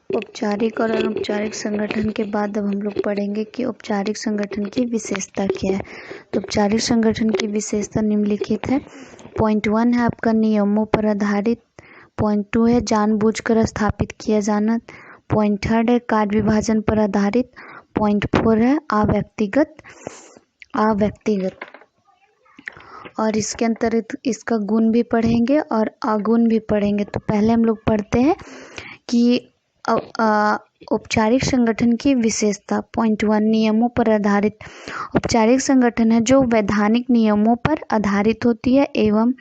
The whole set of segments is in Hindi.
औपचारिक और अनौपचारिक संगठन के बाद अब हम लोग पढ़ेंगे कि औपचारिक संगठन की विशेषता क्या है। तो औपचारिक संगठन की विशेषता निम्नलिखित है। पॉइंट 1 है आपका नियमों पर आधारित। पॉइंट 2 है जानबूझकर स्थापित किया जाना। पॉइंट 3 है कार्य विभाजन पर आधारित। पॉइंट 4 है अव्यक्तिगत। और इसके अंतर्गत इसका गुण भी पढ़ेंगे और अगुण भी पढ़ेंगे। तो पहले हम लोग पढ़ते हैं कि औपचारिक संगठन की विशेषता। पॉइंट 1 नियमों पर आधारित। औपचारिक संगठन है जो वैधानिक नियमों पर आधारित होती है एवं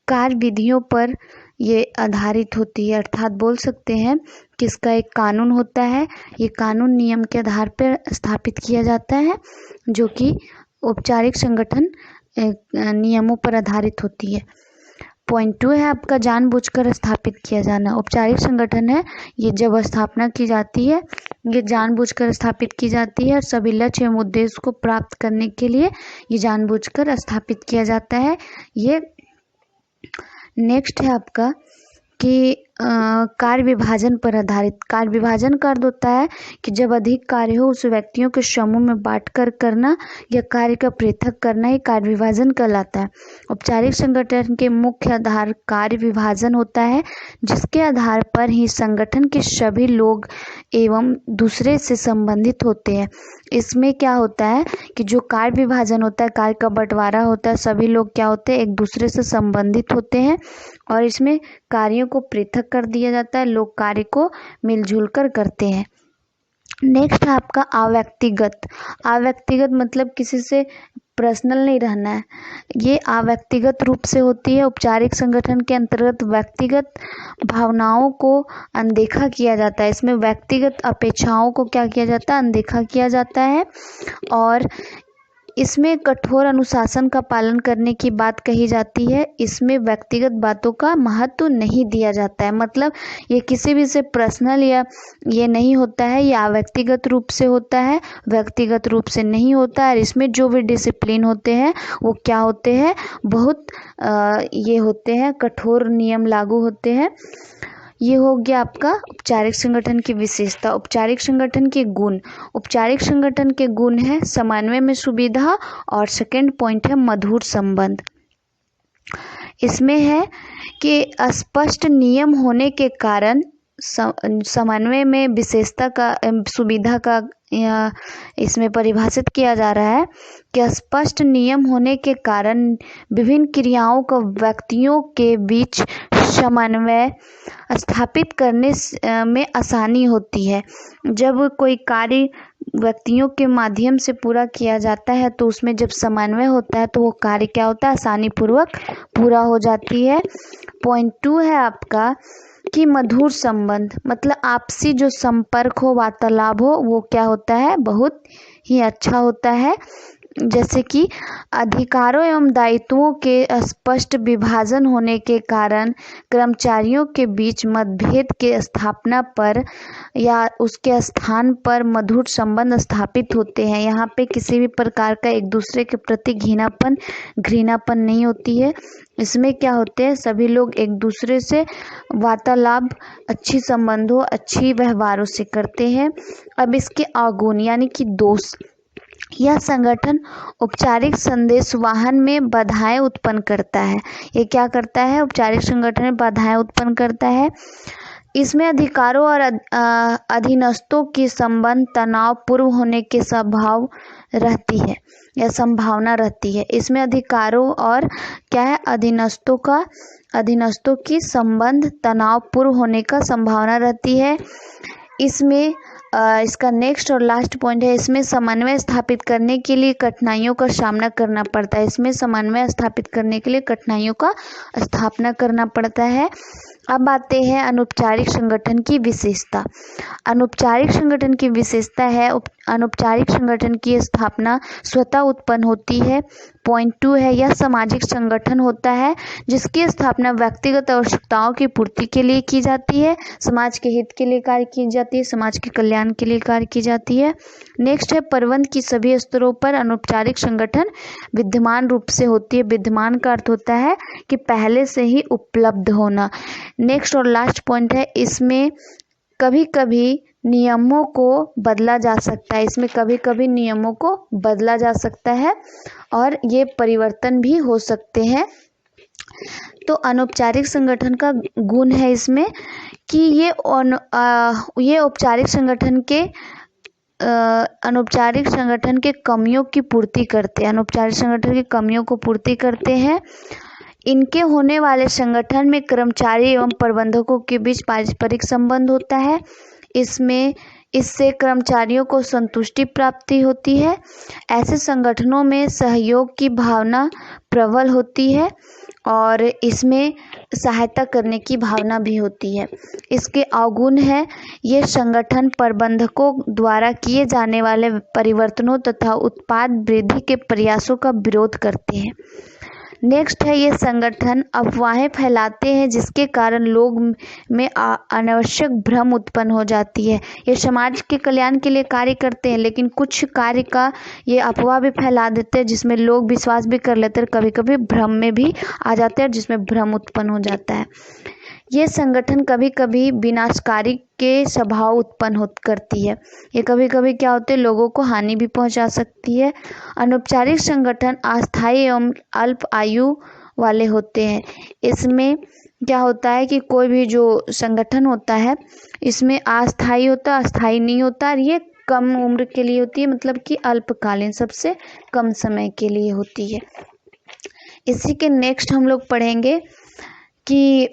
कार्य विधियों पर ये आधारित होती है, अर्थात बोल सकते हैं कि इसका एक कानून होता है। ये कानून नियम के आधार पर स्थापित किया जाता है, जो कि औपचारिक संगठन नियमों पर आधारित होती है। पॉइंट 2 है आपका जानबूझकर स्थापित किया जाना। औपचारिक संगठन है ये जब स्थापना की जाती है, ये जानबूझकर स्थापित की जाती है और सभी लक्ष्य एवं उद्देश्य को प्राप्त करने के लिए ये जानबूझकर स्थापित किया जाता है। ये नेक्स्ट है आपका कि कार्य विभाजन पर आधारित। कार्य विभाजन का अर्थ होता है कि जब अधिक कार्य हो उस व्यक्तियों के समूह में बांटकर करना या कार्य का पृथक करना ही कार्य विभाजन कहलाता है। औपचारिक संगठन के मुख्य आधार कार्य विभाजन होता है, जिसके आधार पर ही संगठन के सभी लोग एवं दूसरे से संबंधित होते हैं। इसमें क्या होता है कि जो कार्य विभाजन होता है, कार्य का बंटवारा होता है, सभी लोग क्या होते हैं एक दूसरे से संबंधित होते हैं और इसमें कार्यों को पृथक कर दिया जाता है, लोग कार्य को मिलजुल कर करते हैं। नेक्स्ट है आपका अव्यक्तिगत। अव्यक्तिगत मतलब किसी से पर्सनल नहीं रहना है, ये अव्यक्तिगत रूप से होती है। औपचारिक संगठन के अंतर्गत व्यक्तिगत भावनाओं को अनदेखा किया जाता है। इसमें व्यक्तिगत अपेक्षाओं को क्या किया जाता है, अनदेखा किया जाता है और इसमें कठोर अनुशासन का पालन करने की बात कही जाती है। इसमें व्यक्तिगत बातों का महत्व नहीं दिया जाता है, मतलब ये किसी भी से पर्सनल या ये नहीं होता है, ये अव्यक्तिगत रूप से होता है, व्यक्तिगत रूप से नहीं होता है। और इसमें जो भी डिसिप्लिन होते हैं वो क्या होते हैं, बहुत ये होते हैं, कठोर नियम लागू होते हैं। ये हो गया आपका औपचारिक संगठन की विशेषता। औपचारिक संगठन के गुण। औपचारिक संगठन के गुण है समन्वय में सुविधा और सेकंड पॉइंट है मधुर संबंध। इसमें है कि स्पष्ट नियम होने के कारण समन्वय में विशेषता का सुविधा का इसमें परिभाषित किया जा रहा है कि स्पष्ट नियम होने के कारण विभिन्न क्रियाओं का व्यक्तियों के बीच समन्वय स्थापित करने में आसानी होती है। जब कोई कार्य व्यक्तियों के माध्यम से पूरा किया जाता है तो उसमें जब समन्वय होता है तो वो कार्य क्या होता है, आसानी पूर्वक पूरा हो जाती है। पॉइंट 2 है आपका कि मधुर संबंध, मतलब आपसी जो संपर्क हो, वार्तालाप हो, वो क्या होता है, बहुत ही अच्छा होता है। जैसे कि अधिकारों एवं दायित्वों के स्पष्ट विभाजन होने के कारण कर्मचारियों के बीच मतभेद के स्थापना पर या उसके स्थान पर मधुर संबंध स्थापित होते हैं। यहाँ पे किसी भी प्रकार का एक दूसरे के प्रति घृणापन नहीं होती है। इसमें क्या होते हैं, सभी लोग एक दूसरे से वार्तालाप अच्छी संबंधों, अच्छी व्यवहारों से करते हैं। अब इसके अवगुण यानी कि दोष। यह संगठन औपचारिक संदेश वाहन में बाधाएं उत्पन्न करता है। ये क्या करता है, औपचारिक संगठन में बाधाएं उत्पन्न करता है। इसमें अधिकारों और अधीनस्थों की संबंध तनाव पूर्व होने के स्वभाव रहती है या संभावना रहती है। इसमें अधिकारों और क्या है, अधीनस्थों की संबंध तनाव पूर्व होने का संभावना रहती है। इसमें इसका नेक्स्ट और लास्ट पॉइंट है, इसमें समन्वय स्थापित करने के लिए कठिनाइयों का सामना करना पड़ता है। इसमें समन्वय स्थापित करने के लिए कठिनाइयों का स्थापना करना पड़ता है। अब आते हैं अनौपचारिक संगठन की विशेषता। अनौपचारिक संगठन की विशेषता है अनौपचारिक संगठन की स्थापना स्वतः उत्पन्न होती है। पॉइंट 2 है यह सामाजिक संगठन होता है जिसकी स्थापना व्यक्तिगत आवश्यकताओं की पूर्ति के लिए की जाती है, समाज के हित के लिए कार्य की जाती है, समाज के कल्याण के लिए कार्य की जाती है। नेक्स्ट है प्रबंध की सभी स्तरों पर अनौपचारिक संगठन विद्यमान रूप से होती है। विद्यमान का अर्थ होता है कि पहले से ही उपलब्ध होना। नेक्स्ट और लास्ट पॉइंट है इसमें कभी कभी नियमों को बदला जा सकता है, इसमें कभी कभी नियमों को बदला जा सकता है और ये परिवर्तन भी हो सकते हैं। तो अनौपचारिक संगठन का गुण है इसमें कि ये अनौपचारिक संगठन के कमियों की पूर्ति करते हैं, अनौपचारिक संगठन की कमियों को पूर्ति करते हैं। इनके होने वाले संगठन में कर्मचारी एवं प्रबंधकों के बीच पारस्परिक संबंध होता है। इससे कर्मचारियों को संतुष्टि प्राप्ति होती है। ऐसे संगठनों में सहयोग की भावना प्रबल होती है और इसमें सहायता करने की भावना भी होती है। इसके अवगुण है, ये संगठन प्रबंधकों द्वारा किए जाने वाले परिवर्तनों तथा उत्पाद वृद्धि के प्रयासों का विरोध करते हैं। नेक्स्ट है, ये संगठन अफवाहें फैलाते हैं जिसके कारण लोग में अनावश्यक भ्रम उत्पन्न हो जाती है। ये समाज के कल्याण के लिए कार्य करते हैं, लेकिन कुछ कार्य का ये अफवाह भी फैला देते हैं जिसमें लोग विश्वास भी कर लेते हैं, कभी कभी भ्रम में भी आ जाते हैं जिसमें भ्रम उत्पन्न हो जाता है। ये संगठन कभी कभी विनाशकारी के स्वभाव उत्पन्न करती है। ये कभी कभी क्या होते हैं, लोगों को हानि भी पहुंचा सकती है। अनौपचारिक संगठन अस्थायी एवं अल्प आयु वाले होते हैं। इसमें क्या होता है कि कोई भी जो संगठन होता है इसमें अस्थायी होता है, अस्थायी नहीं होता, और ये कम उम्र के लिए होती है, मतलब कि अल्पकालीन, सबसे कम समय के लिए होती है। इसी के नेक्स्ट हम लोग पढ़ेंगे कि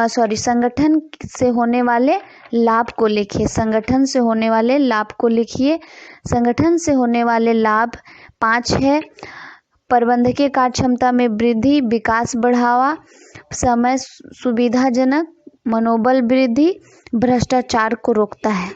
संगठन से होने वाले लाभ को लिखिए। संगठन से होने वाले लाभ को लिखिए। संगठन से होने वाले लाभ 5 है। प्रबंधकीय कार्य क्षमता में वृद्धि, विकास बढ़ावा, समय सुविधाजनक, मनोबल वृद्धि, भ्रष्टाचार को रोकता है।